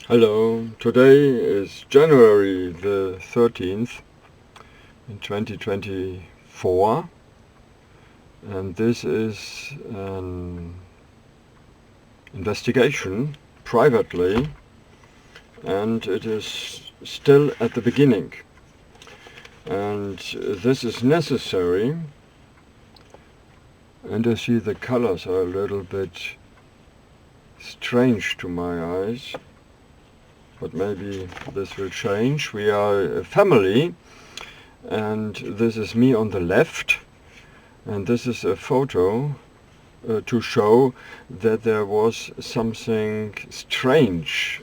Hello, today is January the 13th in 2024, and this is an investigation privately, and it is still at the beginning, and this is necessary. And I see the colors are a little bit strange to my eyes, but maybe this will change. We are a family, and this is me on the left, and this is a photo to show that there was something strange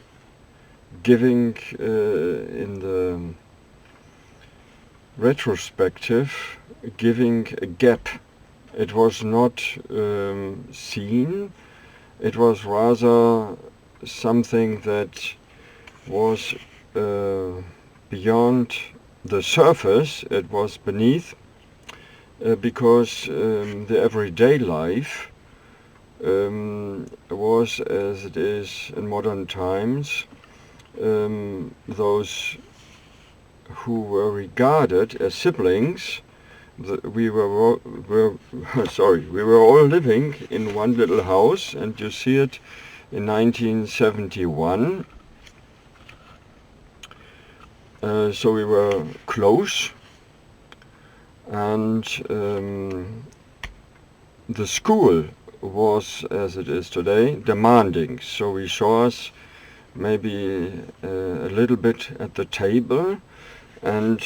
giving in the retrospective, giving a gap. It was not seen, it was rather something that was beyond the surface. It was beneath, because the everyday life was as it is in modern times. Those who were regarded as siblings, we were all living in one little house, and you see it in 1971. So we were close, and the school was, as it is today, demanding. So we saw us maybe a little bit at the table, and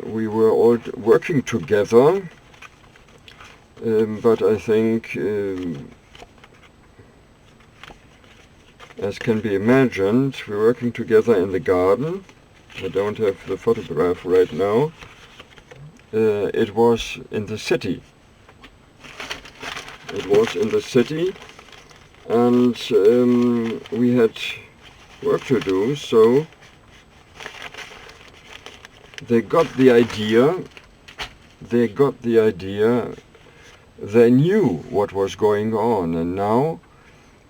we were all working together, but I think, as can be imagined, we're working together in the garden. I don't have the photograph right now. It was in the city. It was in the city, and we had work to do, so they got the idea, they knew what was going on, and now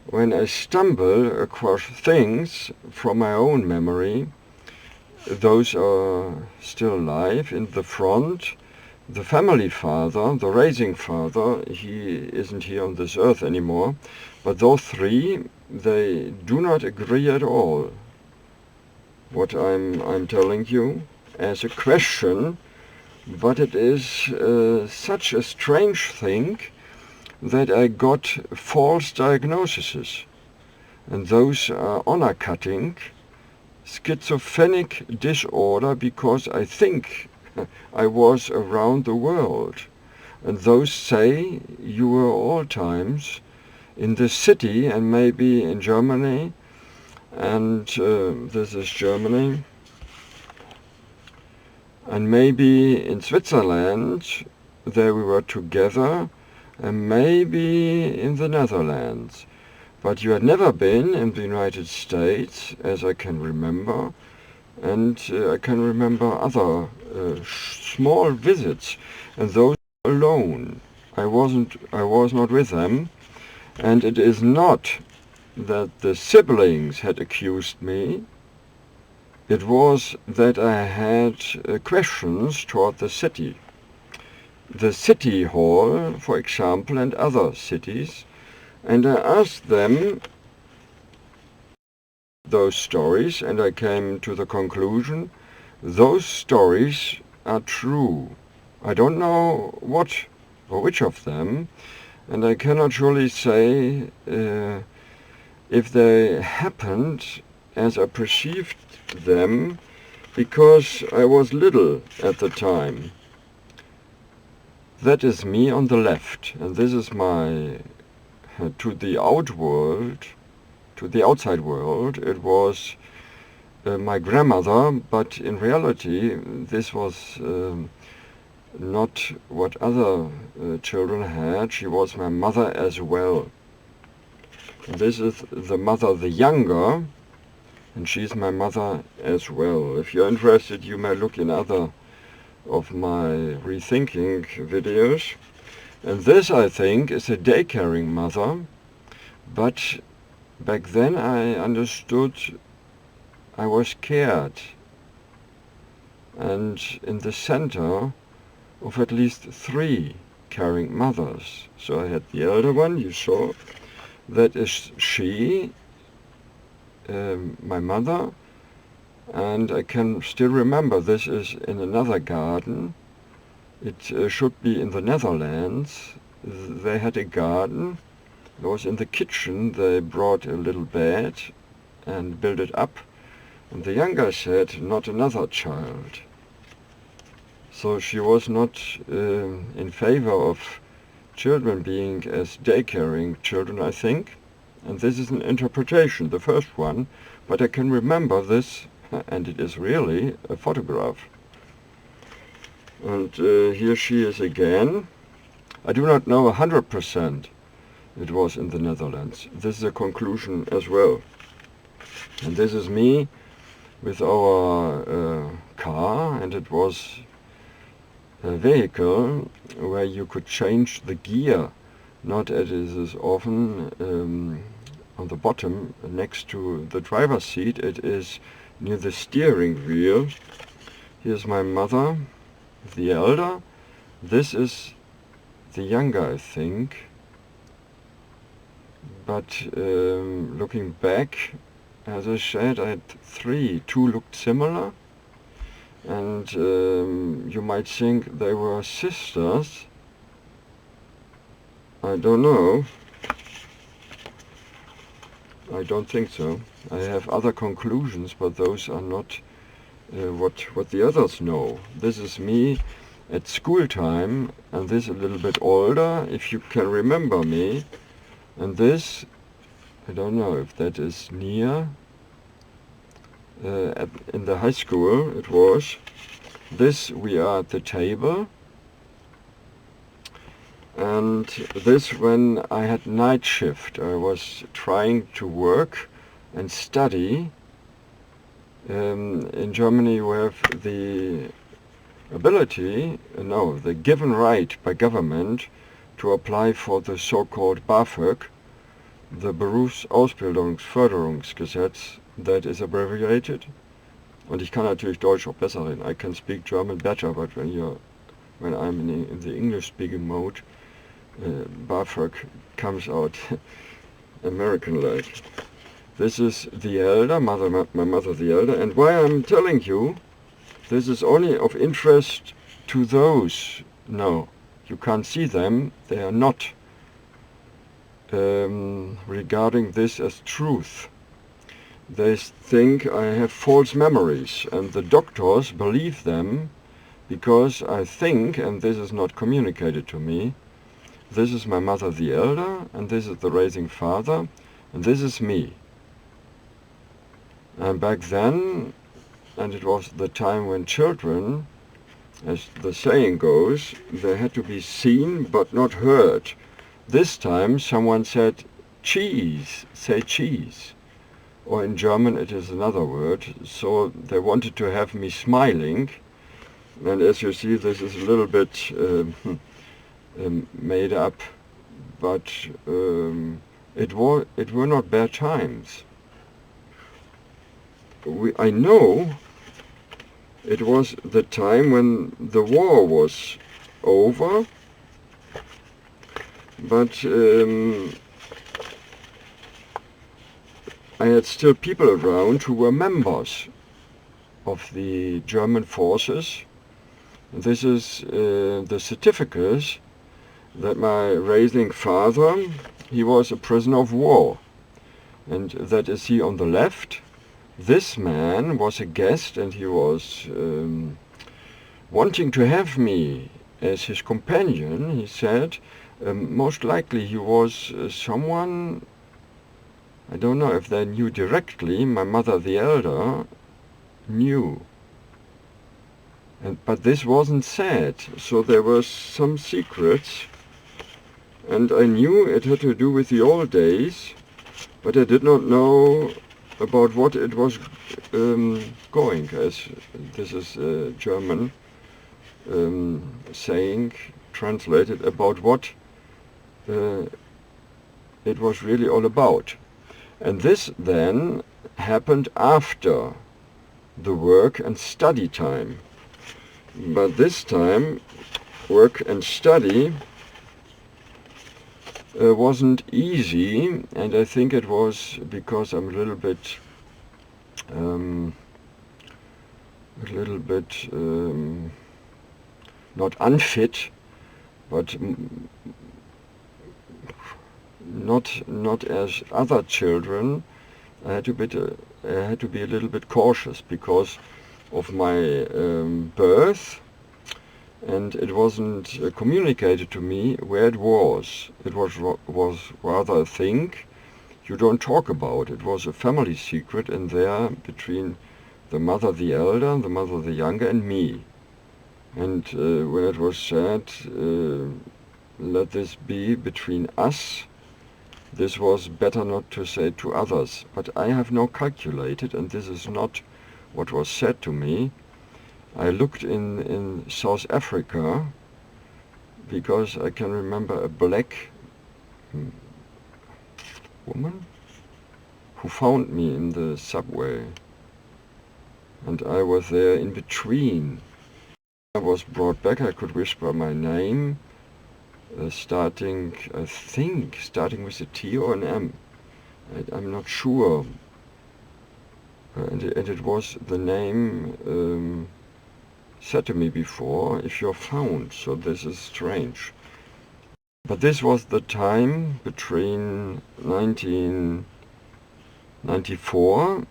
when I stumble across things from my own memory, those are still alive. In the front, the family father, the raising father, he isn't here on this earth anymore, but those three, they do not agree at all. What I'm telling you as a question, but it is such a strange thing that I got false diagnoses, and those are honor cutting, schizophrenic disorder, because I think I was around the world, and those say you were all times in the city, and maybe in Germany, and this is Germany, and maybe in Switzerland, there we were together, and maybe in the Netherlands. But you had never been in the United States, as I can remember, and I can remember other small visits, and those alone. I was not with them, and it is not that the siblings had accused me. It was that I had questions toward the city hall, for example, and other cities. And I asked them those stories, and I came to the conclusion those stories are true. I don't know what or which of them, and I cannot surely say if they happened as I perceived them, because I was little at the time. That is me on the left, and this is my to the outside world, it was my grandmother, but in reality this was not what other children had. She was my mother as well. And this is the mother, the younger, and she's my mother as well. If you're interested, you may look in other of my rethinking videos. And this, I think, is a day-caring mother, but back then I understood I was cared, and in the center of at least 3 caring mothers. So I had the elder one, you saw, that is she, my mother, and I can still remember this is in another garden. It should be in the Netherlands. They had a garden. It was in the kitchen. They brought a little bed and built it up. And the younger said, not another child. So she was not in favor of children being as day-caring children, I think. And this is an interpretation, the first one. But I can remember this, and it is really a photograph. And here she is again. I do not know 100% it was in the Netherlands. This is a conclusion as well. And this is me with our car, and it was a vehicle where you could change the gear, not as it is often on the bottom next to the driver's seat. It is near the steering wheel. Here's my mother, the elder. This is the younger, I think. But looking back, as I said, I had 3. 2 looked similar. And you might think they were sisters. I don't know. I don't think so. I have other conclusions, but those are not what the others know. This is me at school time, and this a little bit older, if you can remember me. And this, I don't know if that is near. In the high school it was. This, we are at the table, and this when I had night shift. I was trying to work and study. In Germany we have the ability, no, the given right by government to apply for the so-called BAföG, the Berufsausbildungsförderungsgesetz. That is abbreviated. Und ich kann natürlich Deutsch auch besser reden. I can speak German better, but when I'm in the English-speaking mode, BAföG comes out American-like. This is the elder, my mother the elder, and why I'm telling you, this is only of interest to those. No, you can't see them. They are not regarding this as truth. They think I have false memories, and the doctors believe them because I think, and this is not communicated to me, this is my mother the elder, and this is the raising father, and this is me. And back then, and it was the time when children, as the saying goes, they had to be seen but not heard. This time someone said, cheese, say cheese. Or in German it is another word. So they wanted to have me smiling. And as you see, this is a little bit made up. But it were not bad times. I know it was the time when the war was over. But I had still people around who were members of the German forces. This is the certificate that my raising father, he was a prisoner of war. And that is he on the left. This man was a guest, and he was wanting to have me as his companion. He said, most likely he was someone, I don't know if they knew directly, my mother the elder knew. But this wasn't said, so there were some secrets, and I knew it had to do with the old days, but I did not know about what it was going, as this is German saying, translated, about what it was really all about. And this then happened after the work and study time. But this time, work and study wasn't easy, and I think it was because I'm a little bit not unfit, but not as other children. I had to be a little bit cautious because of my birth, and it wasn't communicated to me where it was. It was rather a thing you don't talk about. It was a family secret in there between the mother, the elder, the mother, the younger, and me. And when it was said, let this be between us, this was better not to say to others. But I have now calculated, and this is not what was said to me. I looked in South Africa, because I can remember a black woman who found me in the subway, and I was there in between. I was brought back. I could whisper my name, starting with a T or an M. I'm not sure. And it was the name said to me before, if you're found. So this is strange. But this was the time between 1994.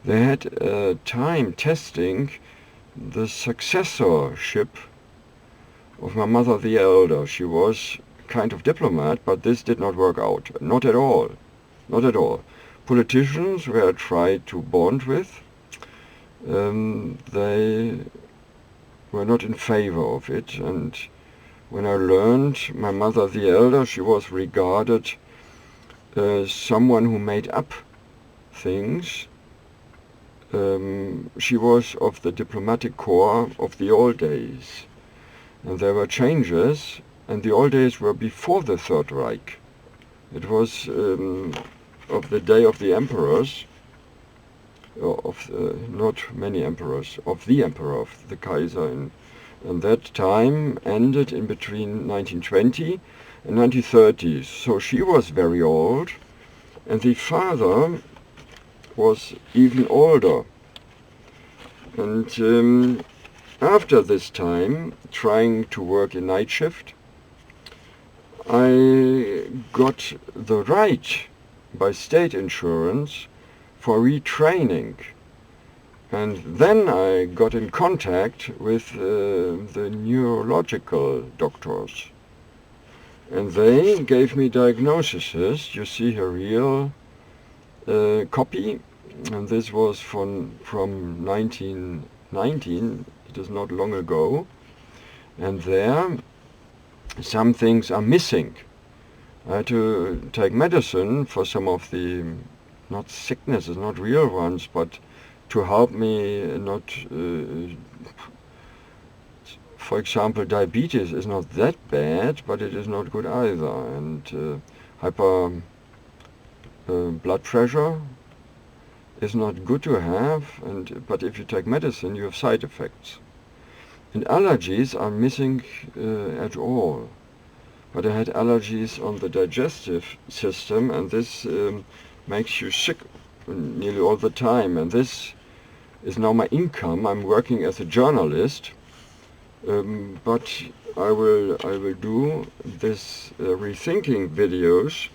They had time testing the successorship of my mother, the elder. She was kind of diplomat, but this did not work out. Not at all. Not at all. Politicians were tried to bond with. They were not in favor of it. And when I learned my mother, the elder, she was regarded as someone who made up things. She was of the diplomatic corps of the old days. And there were changes, and the old days were before the Third Reich. It was of the day of the emperors, not many emperors, of the emperor, of the Kaiser. And that time ended in between 1920 and 1930. So she was very old, and the father was even older. And after this time, trying to work in night shift, I got the right by state insurance for retraining. And then I got in contact with the neurological doctors. And they gave me diagnoses. You see here real copy, and this was from 1919. It is not long ago. And there some things are missing. I had to take medicine for some of the, not sicknesses, not real ones, but to help me not, for example, diabetes is not that bad, but it is not good either. And hyper blood pressure is not good to have, but if you take medicine, you have side effects. And allergies are missing at all. But I had allergies on the digestive system, and this makes you sick nearly all the time. And this is now my income. I'm working as a journalist, but I will do this rethinking videos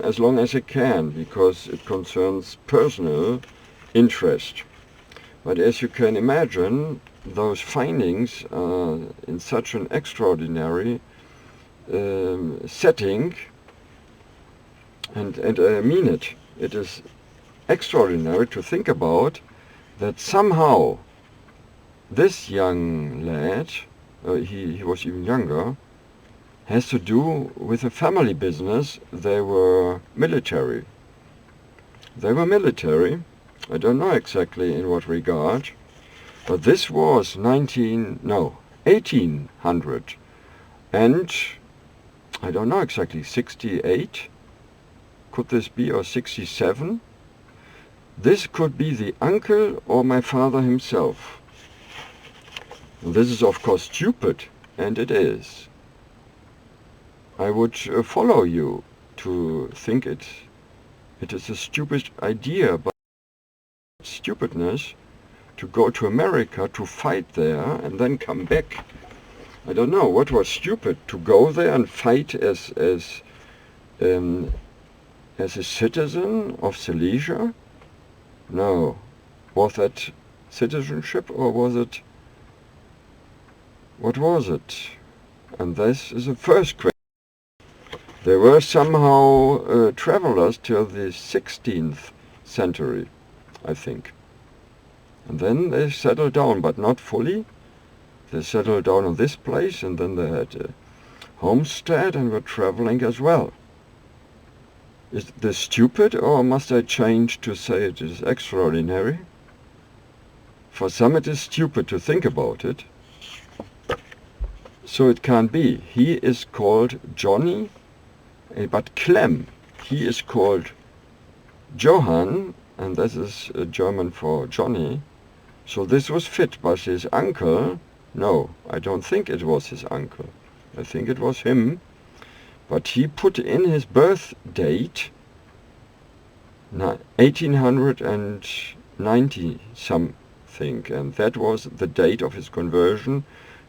as long as I can, because it concerns personal interest. But as you can imagine, those findings are in such an extraordinary setting, and I mean it. It is extraordinary to think about that somehow this young lad, he was even younger, has to do with a family business. They were military. I don't know exactly in what regard, but this was 1800, and I don't know exactly, 68, could this be, or 67? This could be the uncle or my father himself. And this is of course stupid, and it is. I would follow you to think it is a stupid idea, but stupidness to go to America to fight there and then come back. I don't know what was stupid, to go there and fight as a citizen of Silesia? No. Was that citizenship, or was it? What was it? And this is the first question. They were somehow travelers till the 16th century, I think. And then they settled down, but not fully. They settled down in this place, and then they had a homestead and were traveling as well. Is this stupid, or must I change to say it is extraordinary? For some it is stupid to think about it. So it can't be. He is called Johnny, but Clem, he is called Johann, and this is German for Johnny. So this was fit, but his uncle, no, I don't think it was his uncle. I think it was him. But he put in his birth date 1890 something, and that was the date of his conversion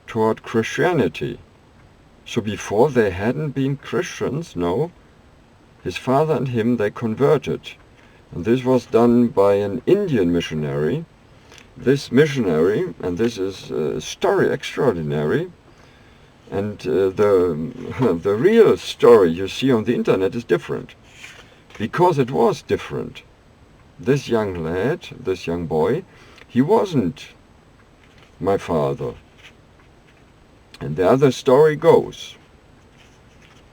toward Christianity. So before they hadn't been Christians, no. His father and him, they converted. And this was done by an Indian missionary. This missionary, and this is a story extraordinary, and the real story you see on the internet is different, because it was different. This young lad, this young boy, he wasn't my father. And the other story goes,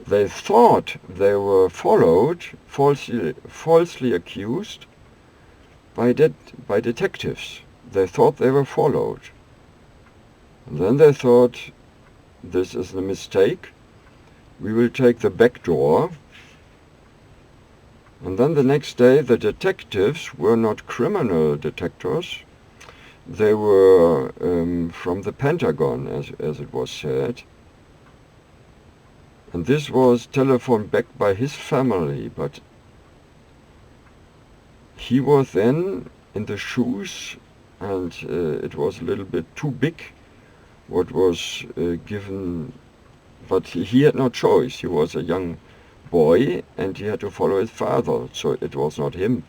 they thought they were followed, falsely accused by detectives. They thought they were followed. And then they thought, this is a mistake, we will take the back door. And then the next day the detectives were not criminal detectives, they were from the Pentagon, as it was said. And this was telephoned back by his family, but he was then in the shoes, and it was a little bit too big what was given, but he had no choice. He was a young boy and he had to follow his father, so it was not him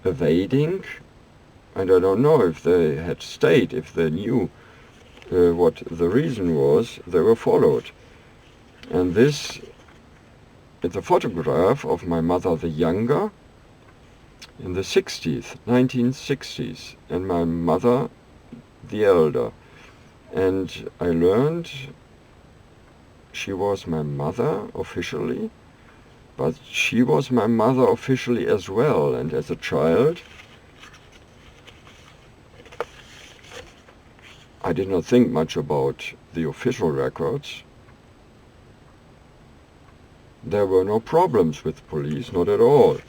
evading. And I don't know if they had stayed, if they knew what the reason was, they were followed. And this is a photograph of my mother the younger in the 60s, 1960s, and my mother the elder. And I learned she was my mother officially, but she was my mother officially as well. And as a child, I did not think much about the official records. There were no problems with police, not at all.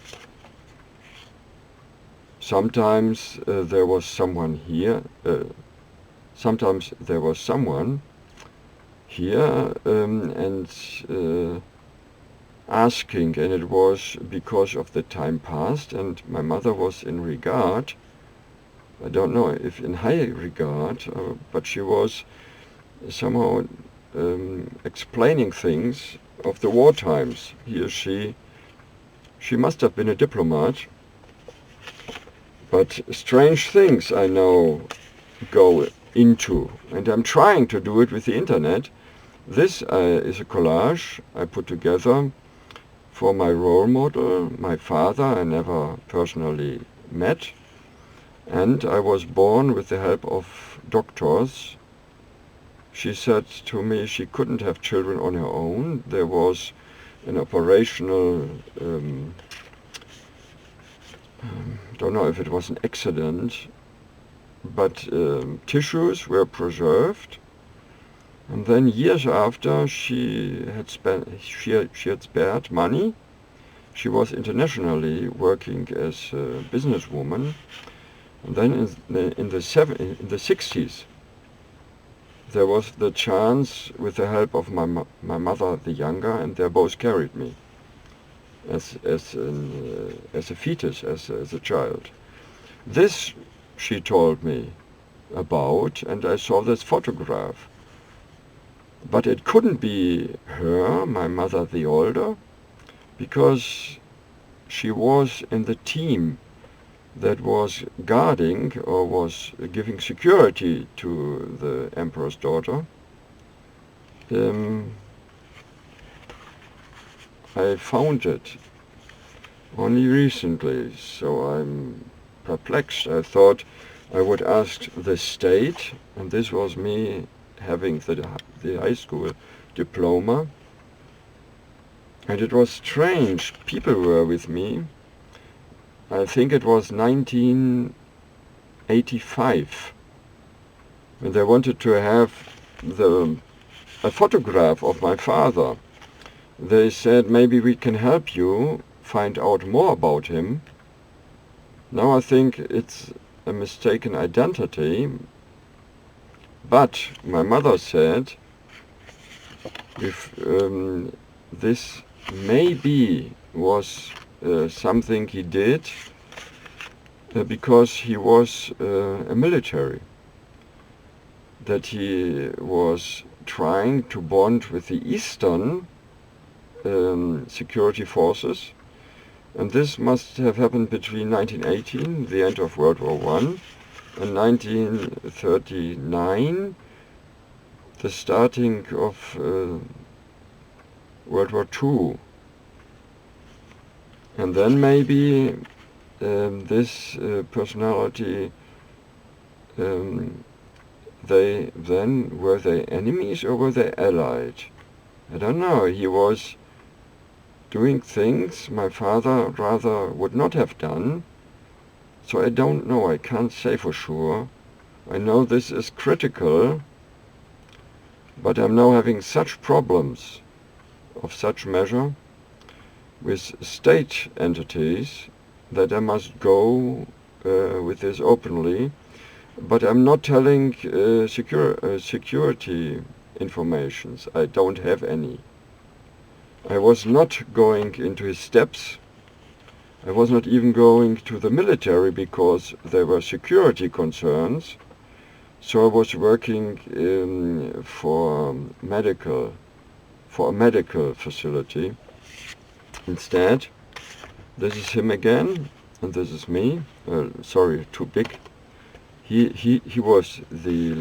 Sometimes there was someone here, sometimes there was someone here and asking, and it was because of the time past, and my mother was in regard, I don't know if in high regard, but she was somehow explaining things of the war times. She must have been a diplomat, but strange things I now go into, and I'm trying to do it with the internet. This is a collage I put together for my role model, my father I never personally met, and I was born with the help of doctors. She said to me she couldn't have children on her own. There was an operational, don't know if it was an accident, but tissues were preserved. And then years after, she had spared money. she was internationally working as a businesswoman. And then in the 60s, there was the chance, with the help of my mother, the younger, and they both carried me as a fetus, as a child. This she told me about, and I saw this photograph. But it couldn't be her, my mother the older, because she was in the team that was guarding or was giving security to the emperor's daughter. I found it only recently, so I'm perplexed. I thought I would ask the state, and this was me having the high school diploma, and it was strange. People were with me. I think it was 1985, when they wanted to have a photograph of my father. They said, maybe we can help you find out more about him. Now I think it's a mistaken identity, but my mother said, if this maybe was something he did because he was a military, that he was trying to bond with the Eastern security forces, and this must have happened between 1918, the end of World War I, and 1939, the starting of World War II. And then maybe this personality, were they enemies or were they allied? I don't know. He was doing things my father rather would not have done, so I don't know. I can't say for sure. I know this is critical, but I'm now having such problems of such measure with state entities that I must go with this openly, but I'm not telling security informations. I don't have any. I was not going into his steps. I was not even going to the military because there were security concerns. So I was working for a medical facility. Instead, this is him again, and this is me. Sorry, too big. He was the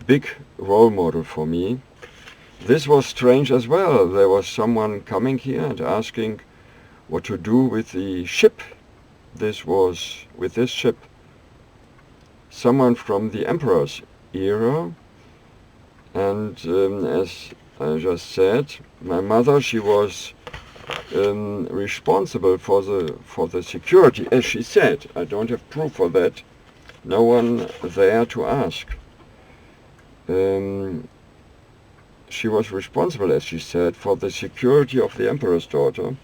big role model for me. This was strange as well. There was someone coming here and asking what to do with the ship. This was with this ship. Someone from the emperor's era, and as I just said, my mother, she was responsible for the security, as she said. I don't have proof for that. No one there to ask. She was responsible, as she said, for the security of the emperor's daughter.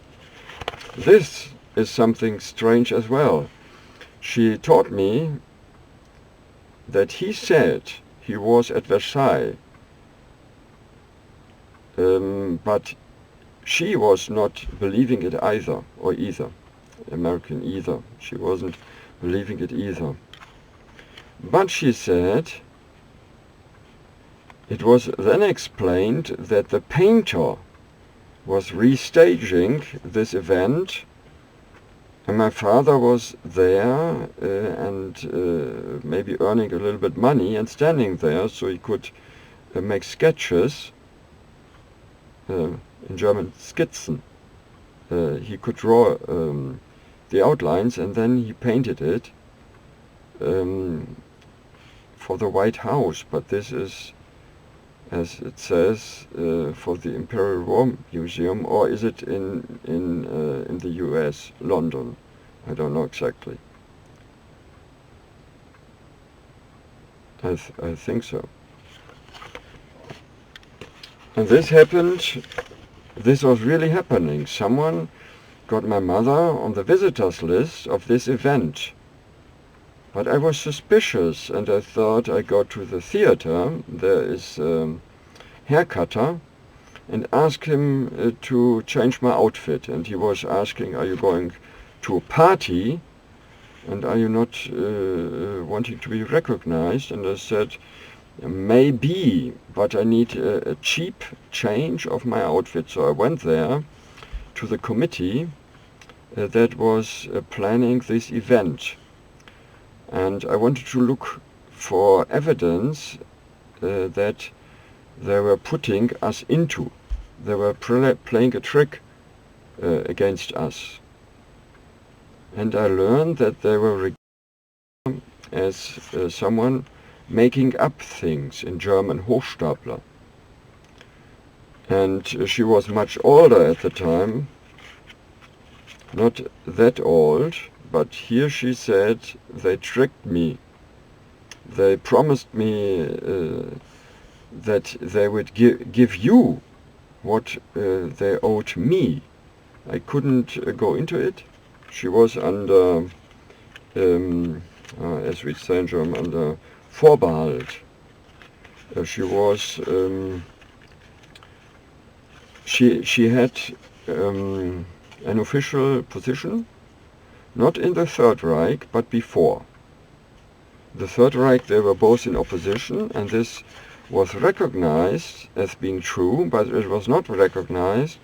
This is something strange as well. She taught me that he said he was at Versailles, but she was not believing it either, American either. She wasn't believing it either. But she said it was then explained that the painter was restaging this event, and my father was there and maybe earning a little bit money and standing there so he could make sketches, in German Skizzen. He could draw the outlines, and then he painted it for the White House, but this is, as it says, for the Imperial War Museum, or is it in the US, London? I don't know exactly. I think so. And this happened this was really happening. Someone got my mother on the visitors list of this event. But I was suspicious, and I thought I go to the theater, there is a haircutter, and ask him to change my outfit. And he was asking, are you going to a party? And are you not wanting to be recognized? And I said, maybe, but I need a cheap change of my outfit. So I went there to the committee that was planning this event. And I wanted to look for evidence that they were putting us into. They were playing a trick against us. And I learned that they were regarded as someone making up things, in German Hochstapler. And she was much older at the time, not that old, but here she said, they tricked me. They promised me that they would give you what they owed me. I couldn't go into it. She was under, as we say in German, under Vorbehalt. She was, she had an official position, not in the Third Reich, but before. The Third Reich, they were both in opposition, and this was recognized as being true, but it was not recognized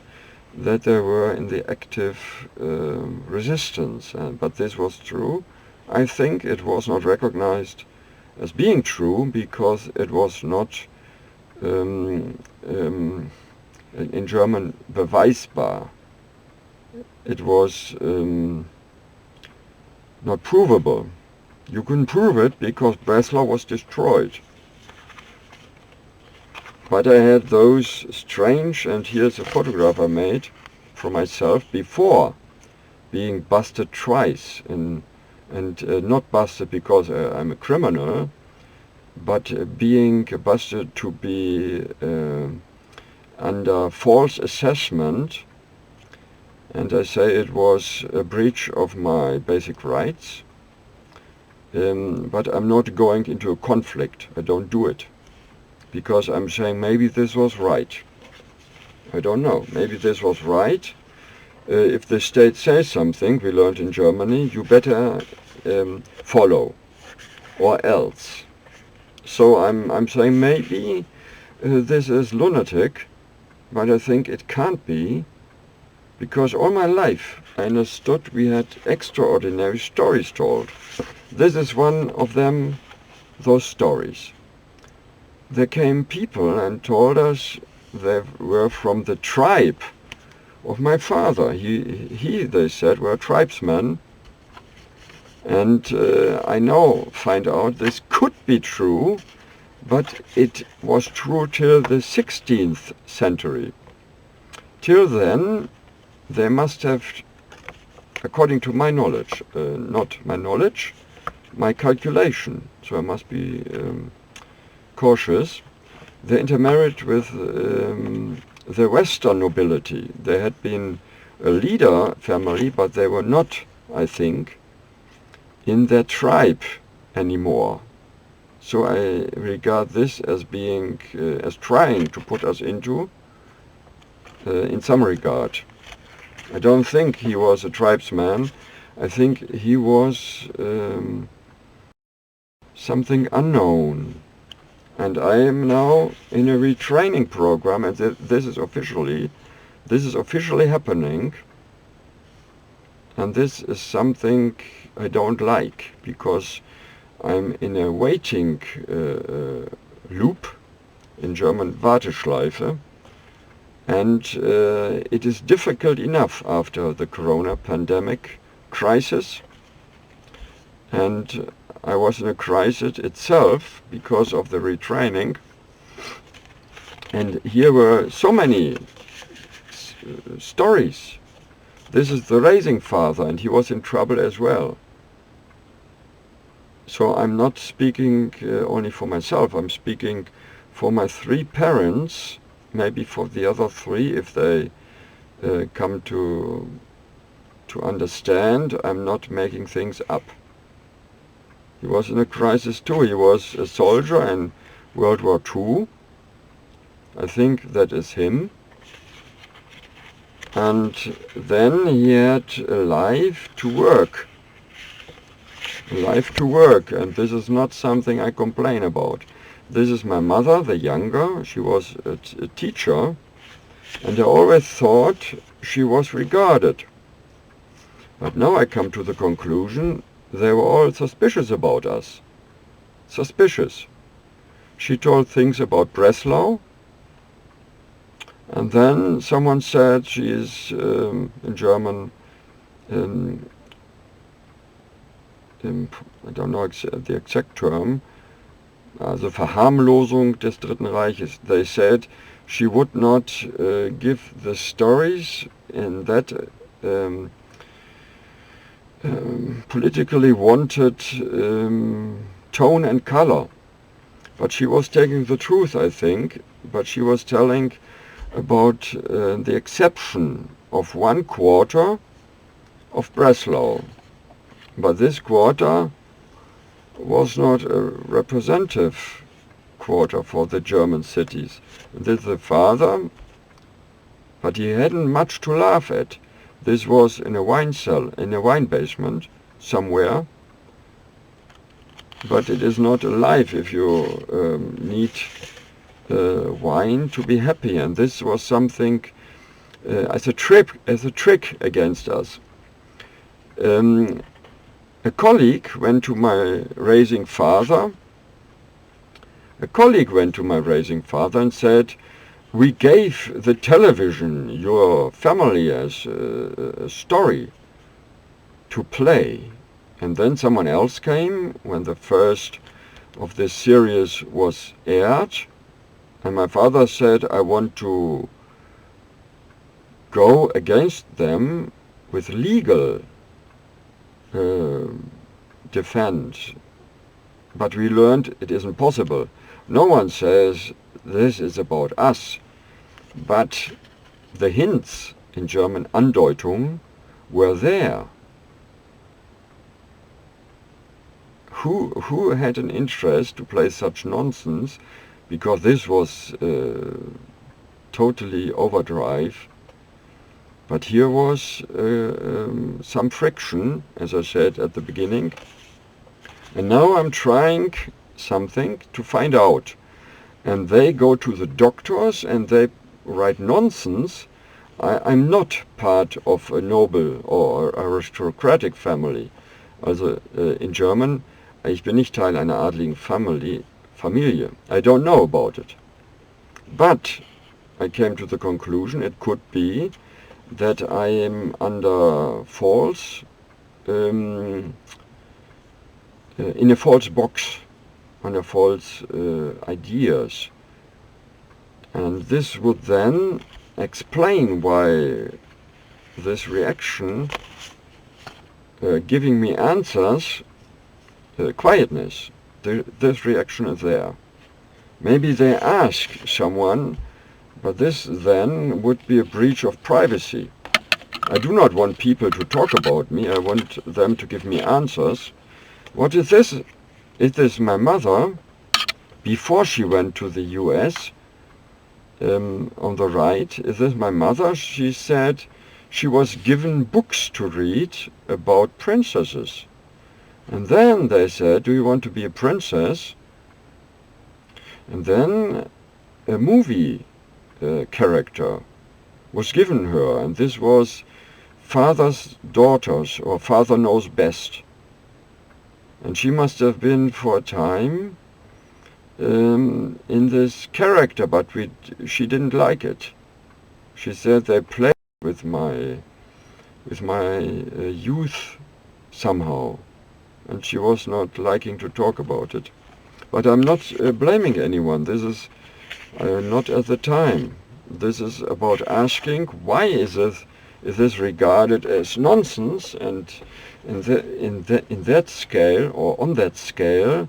that they were in the active resistance. But this was true. I think it was not recognized as being true because it was not, in German, beweisbar. It was not provable. You couldn't prove it because Breslau was destroyed. But I had those strange, and here's a photograph I made for myself before being busted twice, and not busted because I'm a criminal, but being busted to be under false assessment, and I say it was a breach of my basic rights, but I'm not going into a conflict. I don't do it. Because I'm saying maybe this was right. I don't know. Maybe this was right. If the state says something, we learned in Germany, you better follow, or else. So I'm saying maybe this is lunatic, but I think it can't be, because all my life I understood we had extraordinary stories told. This is one of them, those stories. There came people and told us they were from the tribe of my father. He they said, were tribesmen. And I now find out this could be true, but it was true till the 16th century. Till then, they must have, according to my knowledge, not my knowledge, my calculation, so I must be cautious, they intermarried with the Western nobility. They had been a leader family, but they were not, I think, in their tribe anymore. So I regard this as being, as trying to put us into, in some regard. I don't think he was a tribesman. I think he was something unknown. And I am now in a retraining program, and this is officially happening. And this is something I don't like, because I'm in a waiting loop, in German Warteschleife, and it is difficult enough after the corona pandemic crisis, and I was in a crisis itself because of the retraining, and here were so many stories. This is the raising father, and he was in trouble as well. So I'm not speaking only for myself, I'm speaking for my three parents, maybe for the other three if they come to understand I'm not making things up. He was in a crisis too. He was a soldier in World War II. I think that is him. And then he had a life to work. And this is not something I complain about. This is my mother, the younger. She was a teacher, and I always thought she was regarded. But now I come to the conclusion they were all suspicious about us. Suspicious. She told things about Breslau, and then someone said she is, in German, I don't know the exact term, also Verharmlosung des Dritten Reiches. They said she would not give the stories in that politically wanted tone and color. But she was taking the truth, I think, but she was telling about the exception of 1/4 of Breslau. But this quarter was not a representative quarter for the German cities. This is the father, but he hadn't much to laugh at. This was in a wine cell, in a wine basement somewhere. But it is not alive if you need wine to be happy. And this was something as a trick against us. A colleague went to my raising father. And said, "We gave the television your family as a story to play." And then someone else came when the first of this series was aired. And my father said, "I want to go against them with legal defense." But we learned it isn't possible. No one says this is about us. But the hints, in German Andeutung, were there. Who had an interest to play such nonsense? Because this was totally overdrive. But here was some friction, as I said at the beginning. And now I'm trying something to find out. And they go to the doctors and they write nonsense. I'm not part of a noble or aristocratic family. Also in German, ich bin nicht Teil einer adligen Familie. I don't know about it. But I came to the conclusion it could be that I am under false, in a false box, under false ideas. And this would then explain why this reaction, giving me answers, quietness, this reaction is there. Maybe they ask someone, but this then would be a breach of privacy. I do not want people to talk about me. I want them to give me answers. What is this? Is this my mother? Before she went to the US, on the right, is this my mother? She said she was given books to read about princesses. And then they said, "Do you want to be a princess?" And then a movie character was given her, and this was Father's Daughters, or Father Knows Best. And she must have been for a time in this character, but she didn't like it. She said they played with my youth somehow, and she was not liking to talk about it. But I'm not blaming anyone. This is not at the time. This is about asking why is this regarded as nonsense, and in that scale, or on that scale,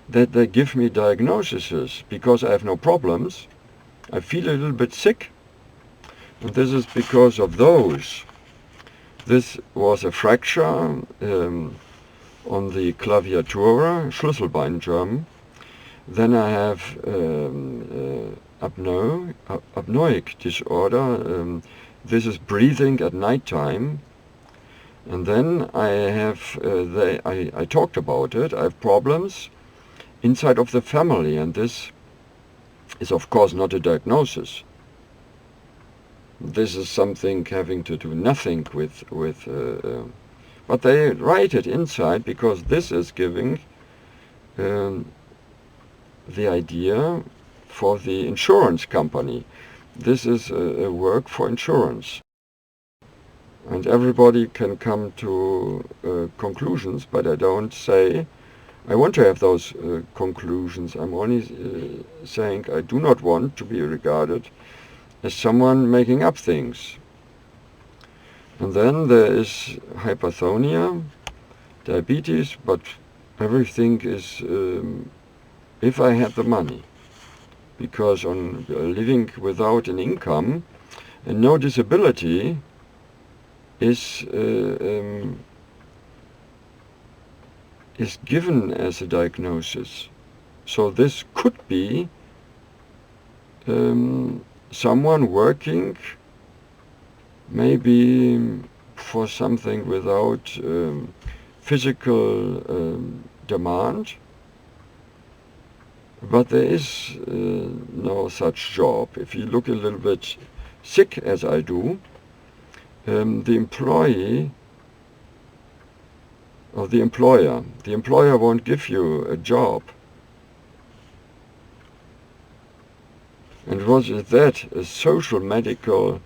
that they give me diagnoses because I have no problems. I feel a little bit sick. And this is because of those. This was a fracture on the claviatura, Schlüsselbein in German. Then I have apnoic disorder. This is breathing at night time. And then I have, I talked about it, I have problems inside of the family, and this is of course not a diagnosis. This is something having to do nothing with but they write it inside because this is giving the idea for the insurance company. This is a work for insurance. And everybody can come to conclusions, but I don't say I want to have those conclusions. I'm only saying I do not want to be regarded as someone making up things. And then there is hypertonia, diabetes, but everything is if I had the money. Because on living without an income and no disability is given as a diagnosis. So this could be someone working maybe for something without physical demand, but there is no such job. If you look a little bit sick as I do, the employee or the employer won't give you a job. And what is that? A social medical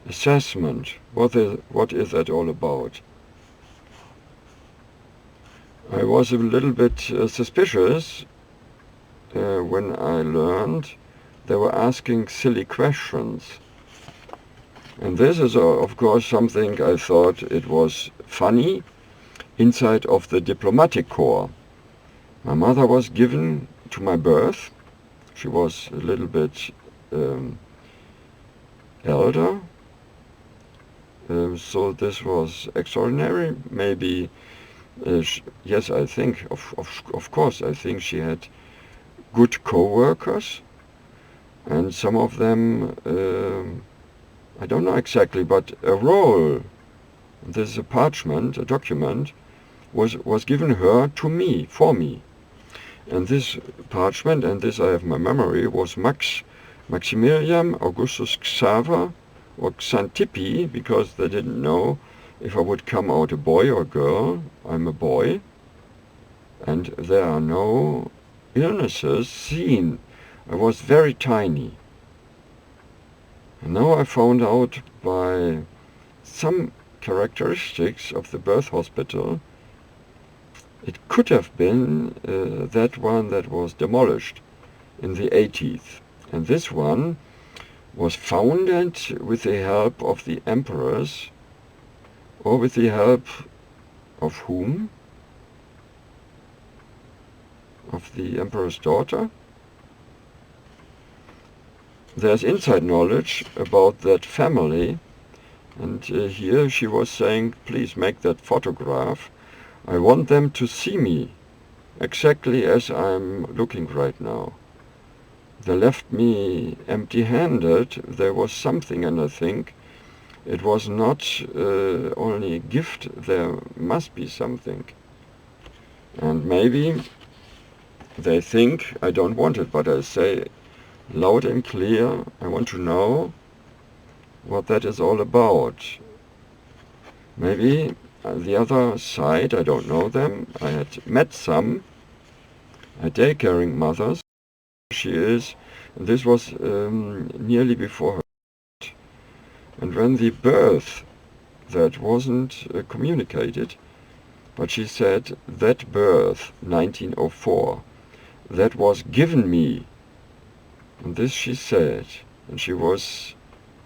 assessment. What is that all about? I was a little bit suspicious when I learned they were asking silly questions. And this is of course something I thought it was funny inside of the diplomatic corps. My mother was given to my birth. She was a little bit elder, so this was extraordinary. Maybe, yes, I think, of course, I think she had good co-workers, and some of them, I don't know exactly, but a roll, this is a parchment, a document, was given her to me, for me. And this parchment, and this I have in my memory, was Maximilian Augustus Xaver or Xantippe, because they didn't know if I would come out a boy or girl. I'm a boy, and there are no illnesses seen. I was very tiny. And now I found out by some characteristics of the birth hospital, it could have been that one that was demolished in the 80s. And this one was founded with the help of the emperors, or with the help of whom? Of the emperor's daughter? There's inside knowledge about that family, and here she was saying, please make that photograph. I want them to see me exactly as I'm looking right now. They left me empty-handed. There was something, and I think it was not only a gift, there must be something. And maybe they think I don't want it, but I say loud and clear, I want to know what that is all about. Maybe the other side, I don't know them. I had met some day-caring mothers. She is, and this was nearly before her. And when the birth, that wasn't communicated, but she said that birth, 1904, that was given me. And this she said, and she was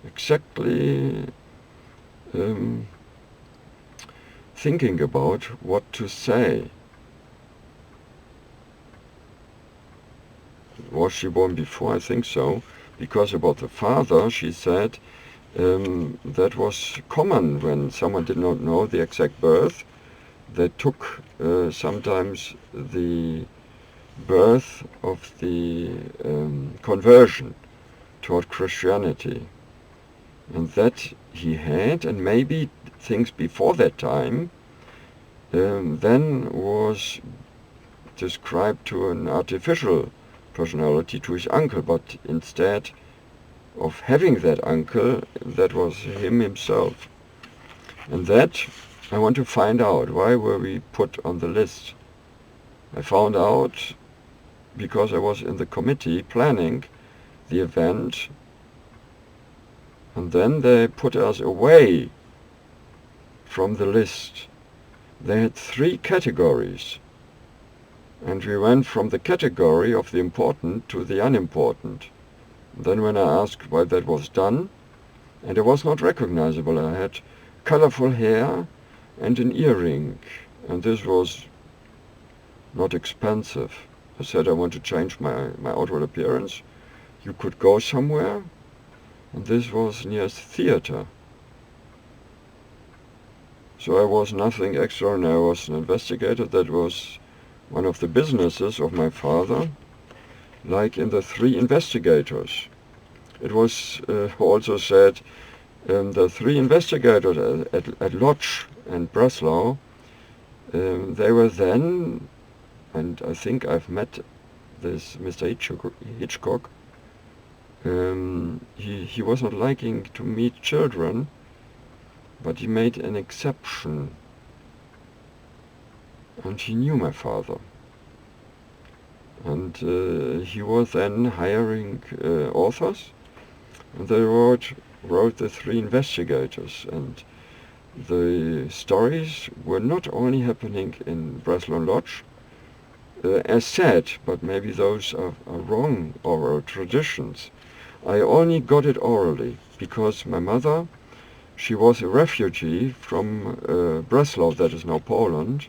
exactly thinking about what to say. Was she born before? I think so. because about the father, she said, that was common when someone did not know the exact birth. They took sometimes the birth of the conversion toward Christianity. And that he had, and maybe things before that time, then was described to an artificial personality, to his uncle, but instead of having that uncle, that was him himself. And that I want to find out. Why were we put on the list? I found out because I was in the committee planning the event, and then they put us away from the list. They had 3 categories, and we went from the category of the important to the unimportant. Then when I asked why that was done, and I was not recognizable, I had colorful hair and an earring, and this was not expensive. I said I want to change my outward appearance. You could go somewhere, and this was near a theater. So I was nothing extraordinary. I was an investigator. That was one of the businesses of my father, like in the 3 investigators. It was also said the 3 investigators at Lodz and Breslau, they were then, and I think I've met this Mr. Hitchcock, he was not liking to meet children, but he made an exception, and he knew my father. And he was then hiring authors, and they wrote the 3 investigators, and the stories were not only happening in Breslau and Lodz, as said, but maybe those are wrong oral traditions. I only got it orally because my mother, she was a refugee from Breslau, that is now Poland,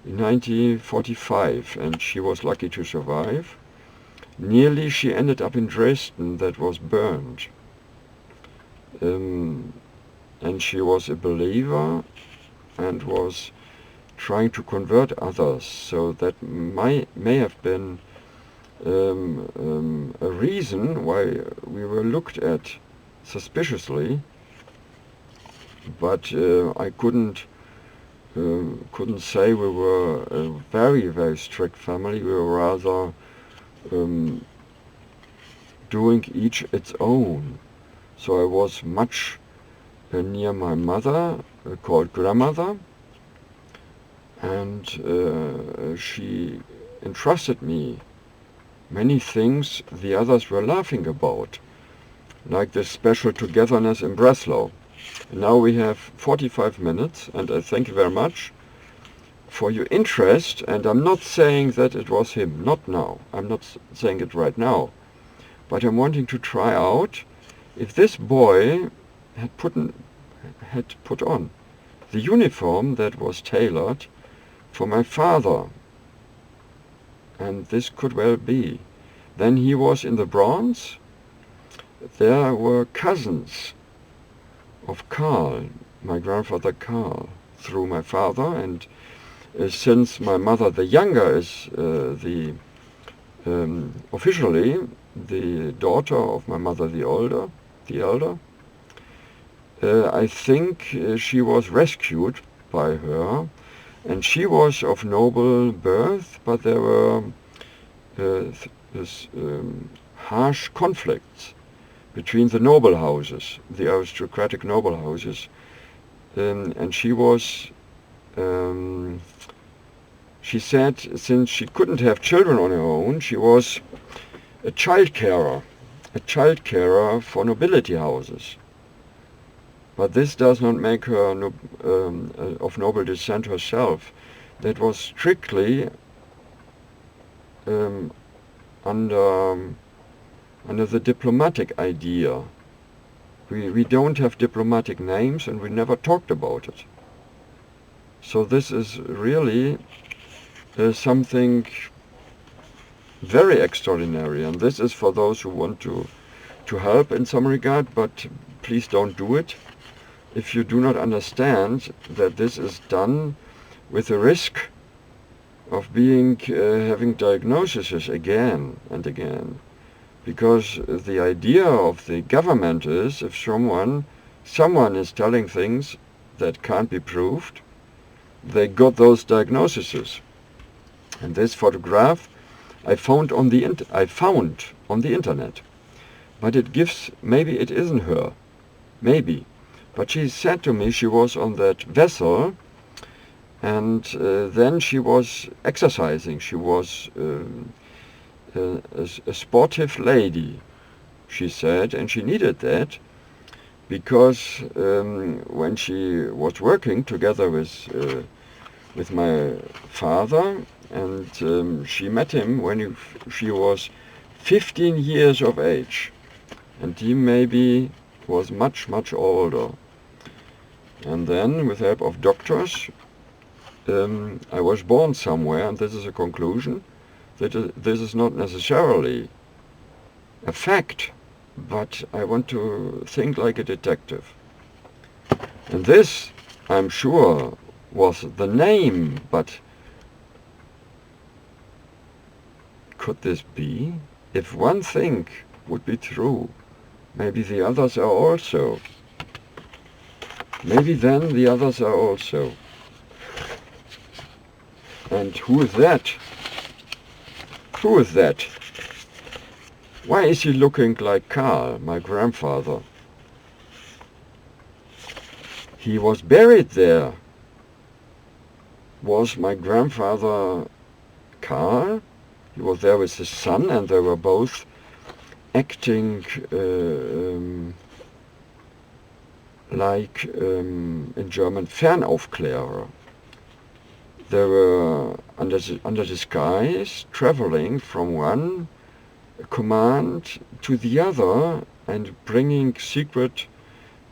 in 1945, and she was lucky to survive. Nearly she ended up in Dresden, that was burned. And she was a believer and was trying to convert others, so that may have been a reason why we were looked at suspiciously, but I couldn't say we were a very, very strict family. We were rather doing each its own. So I was much near my mother, called grandmother, and she entrusted me many things the others were laughing about, like this special togetherness in Breslau. And now we have 45 minutes, and I thank you very much for your interest, and I'm not saying that it was him, not now. I'm not saying it right now, but I'm wanting to try out if this boy had put on the uniform that was tailored for my father, and this could well be. Then he was in the Bronx. There were cousins of Karl, my grandfather Karl, through my father, and since my mother the younger is officially the daughter of my mother the elder, I think she was rescued by her, and she was of noble birth, but there were harsh conflicts between the noble houses, the aristocratic noble houses, and she was, she said, since she couldn't have children on her own, she was a child carer for nobility houses. But this does not make her of noble descent herself. That was strictly under the diplomatic idea. We don't have diplomatic names, and we never talked about it. So this is really something very extraordinary, and this is for those who want to to help in some regard, but please don't do it if you do not understand that this is done with the risk of having diagnoses again and again. Because the idea of the government is, if someone is telling things that can't be proved, they got those diagnoses. And this photograph I found on the internet. But it gives, maybe it isn't her, maybe. But she said to me she was on that vessel, and then she was exercising. She was a sportive lady, she said, and she needed that because when she was working together with my father, and she met him when she was 15 years of age, and he maybe was much, much older. And then, with the help of doctors, I was born somewhere, and this is a conclusion, that this is not necessarily a fact, but I want to think like a detective. And this, I'm sure, was the name, but could this be? If one thing would be true, maybe the others are also. Maybe then the others are also. And who is that? Who is that? Why is he looking like Karl, my grandfather? He was buried there. Was my grandfather Karl? He was there with his son, and they were both acting like in German Fernaufklärer. They were under disguise, traveling from one command to the other and bringing secret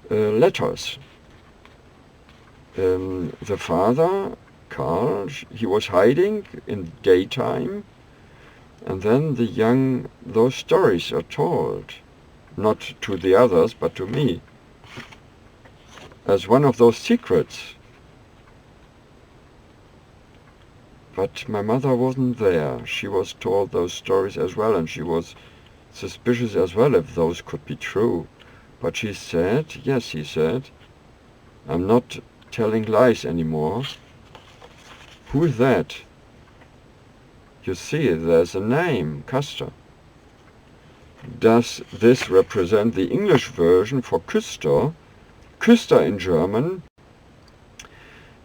letters. The father, Karl, he was hiding in daytime, and then those stories are told, not to the others, but to me, as one of those secrets. But my mother wasn't there. She was told those stories as well, and she was suspicious as well if those could be true. But she said, yes, he said, I'm not telling lies anymore. Who is that? You see, there's a name, Custer. Does this represent the English version for Custer? Custer in German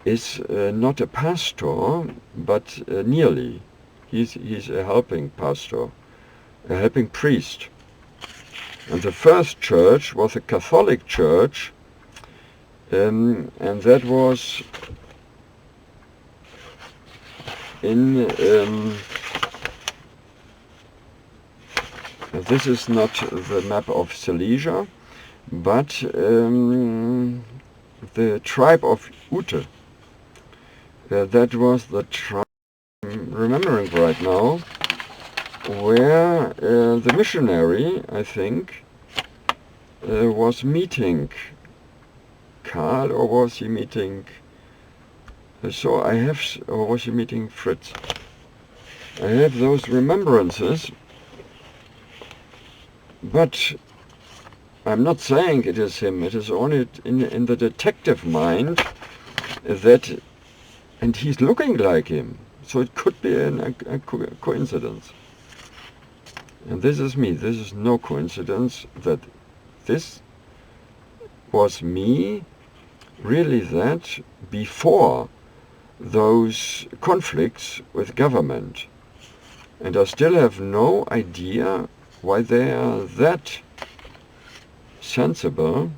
is not a pastor, but nearly. He's a helping pastor, a helping priest. And the first church was a Catholic church, and that was in, this is not the map of Silesia, but the tribe of Ute. That was the tribe, I'm remembering right now, where the missionary, I think, was meeting Karl, or was he meeting, or was he meeting Fritz? I have those remembrances, but I'm not saying it is him. It is only in the detective mind that, and he's looking like him, so it could be a coincidence. And this is me. This is no coincidence that this was me, really, that before those conflicts with government. And I still have no idea why they are that sensible.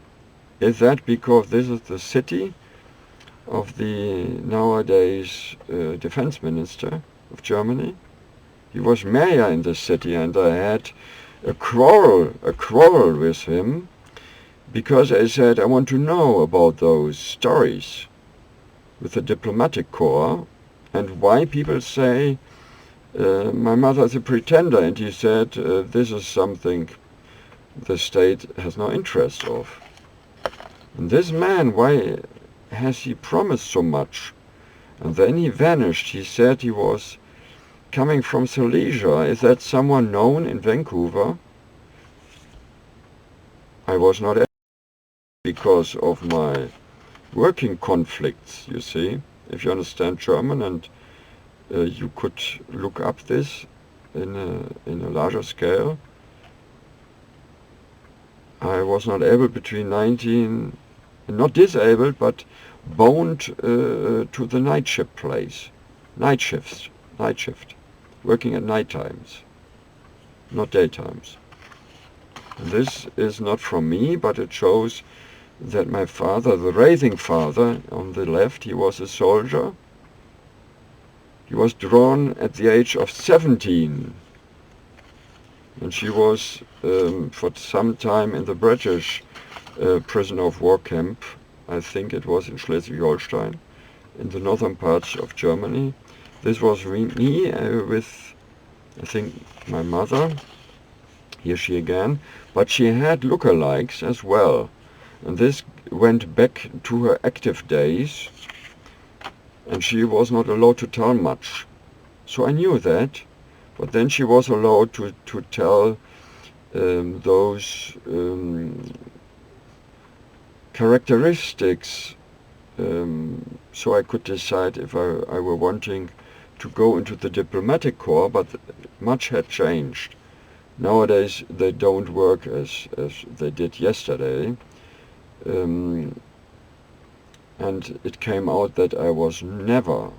Is that because this is the city of the nowadays defense minister of Germany? He was mayor in the city, and I had a quarrel with him because I said I want to know about those stories with the diplomatic corps and why people say my mother is a pretender, and he said this is something the state has no interest of. And this man, why has he promised so much? And then he vanished. He said he was coming from Silesia. Is that someone known in Vancouver? I was not able because of my working conflicts, you see. If you understand German, and you could look up this in a larger scale. I was not able between 19, not disabled, but bound to the night shift place. Night shift, working at night times, not daytimes. This is not from me, but it shows that my father, the raising father on the left, he was a soldier. He was drawn at the age of 17. And she was for some time in the British prisoner of war camp. I think it was in Schleswig-Holstein, in the northern parts of Germany. This was me with, I think, my mother. Here she again. But she had lookalikes as well. And this went back to her active days. And she was not allowed to tell much. So I knew that. But then she was allowed to tell those characteristics, so I could decide if I were wanting to go into the diplomatic corps, but much had changed. Nowadays they don't work as they did yesterday, and it came out that I was never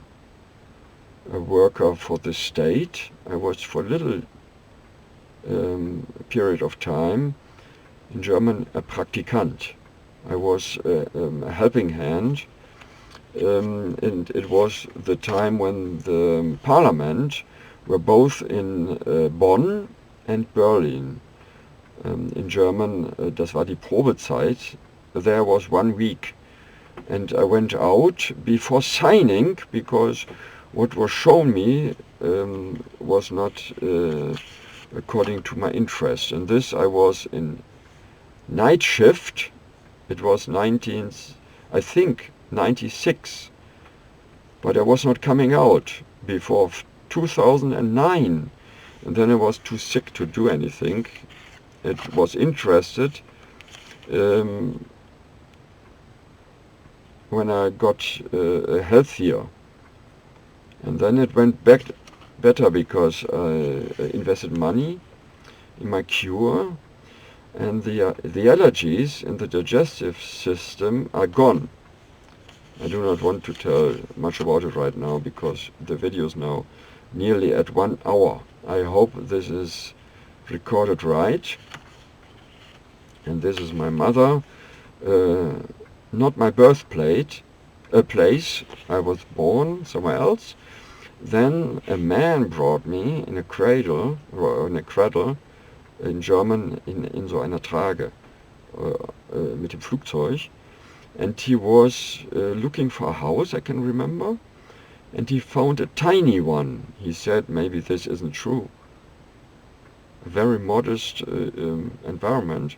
a worker for the state. I was for a little period of time, in German, a Praktikant. I was a helping hand, and it was the time when the parliament were both in Bonn and Berlin. In German, das war die Probezeit. There was 1 week. And I went out before signing, because what was shown me was not according to my interest. And this I was in night shift. It was 96, but I was not coming out before 2009. And then I was too sick to do anything. It was interested when I got healthier. And then it went back better, because I invested money in my cure, and the allergies in the digestive system are gone. I do not want to tell much about it right now, because the video is now nearly at 1 hour. I hope this is recorded right. And this is my mother, not my birthplace, place. I was born somewhere else. Then a man brought me in a cradle, or in a cradle, in German, in so einer Trage, mit dem Flugzeug. And he was looking for a house, I can remember. And he found a tiny one. He said, maybe this isn't true. A very modest environment.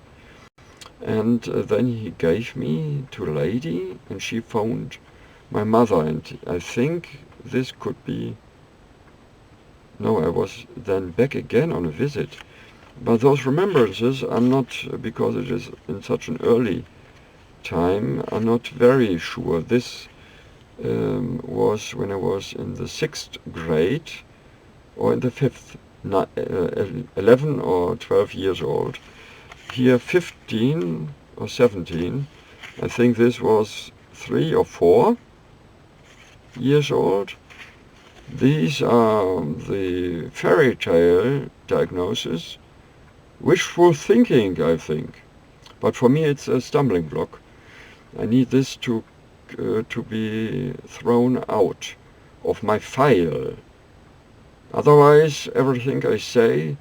And then he gave me to a lady, and she found my mother. And I think this could be... No, I was then back again on a visit. But those remembrances are not, because it is in such an early time, are not very sure. This was when I was in the 6th grade, or in the 5th, 11 or 12 years old. Here 15 or 17. I think this was 3 or 4 years old. These are the fairy tale diagnosis. Wishful thinking, I think. But for me it's a stumbling block. I need this to be thrown out of my file. Otherwise, everything I say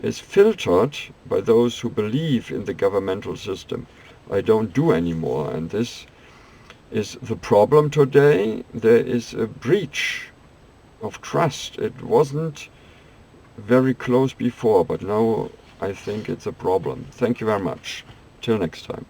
is filtered by those who believe in the governmental system. I don't do anymore, and this is the problem today. There is a breach of trust. It wasn't very close before, but now I think it's a problem. Thank you very much. Till next time.